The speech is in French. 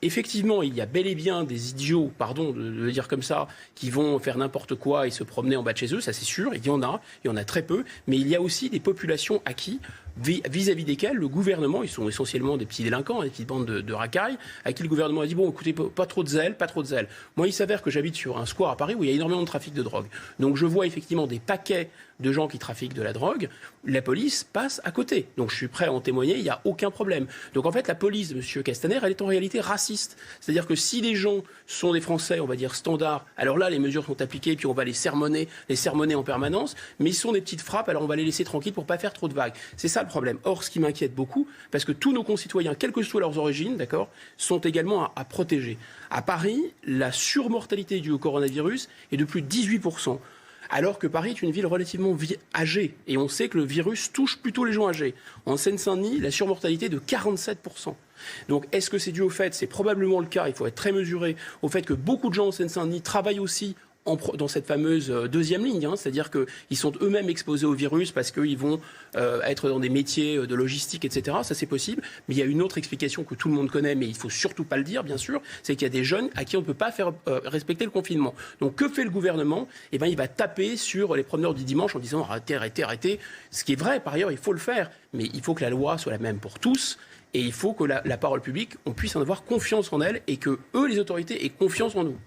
effectivement, il y a bel et bien des idiots, pardon de le dire comme ça, qui vont faire n'importe quoi et se promener en bas de chez eux, ça c'est sûr, il y en a très peu, mais il y a aussi des populations à qui, vis-à-vis desquelles le gouvernement, ils sont essentiellement des petits délinquants, des petites bandes de racailles, à qui le gouvernement a dit, bon, écoutez, pas trop de zèle. Moi, il s'avère que j'habite sur un square à Paris où il y a énormément de trafic de drogue. Donc je vois effectivement des paquets de gens qui trafiquent de la drogue, la police passe à côté. Donc je suis prêt à en témoigner, il n'y a aucun problème. Donc en fait, la police de M. Castaner, elle est en réalité raciste. C'est-à-dire que si les gens sont des Français, on va dire standards, alors là, les mesures sont appliquées, puis on va les sermonner en permanence, mais ils sont des petites frappes, alors on va les laisser tranquilles pour pas faire trop de vagues. C'est ça le problème. Or, ce qui m'inquiète beaucoup, parce que tous nos concitoyens, quelles que soient leurs origines, d'accord, sont également à protéger. À Paris, la surmortalité due au coronavirus est de plus de 18%. Alors que Paris est une ville relativement âgée. Et on sait que le virus touche plutôt les gens âgés. En Seine-Saint-Denis, la surmortalité est de 47%. Donc est-ce que c'est dû au fait, c'est probablement le cas, il faut être très mesuré, au fait que beaucoup de gens en Seine-Saint-Denis travaillent aussi dans cette fameuse deuxième ligne, c'est-à-dire qu'ils sont eux-mêmes exposés au virus parce qu'ils vont être dans des métiers de logistique, etc. Ça, c'est possible. Mais il y a une autre explication que tout le monde connaît, mais il ne faut surtout pas le dire, bien sûr, c'est qu'il y a des jeunes à qui on ne peut pas faire respecter le confinement. Donc, que fait le gouvernement ? Eh bien, il va taper sur les promeneurs du dimanche en disant arrêtez. Ce qui est vrai, par ailleurs, il faut le faire. Mais il faut que la loi soit la même pour tous. Et il faut que la parole publique, on puisse en avoir confiance en elle et que eux, les autorités, aient confiance en nous.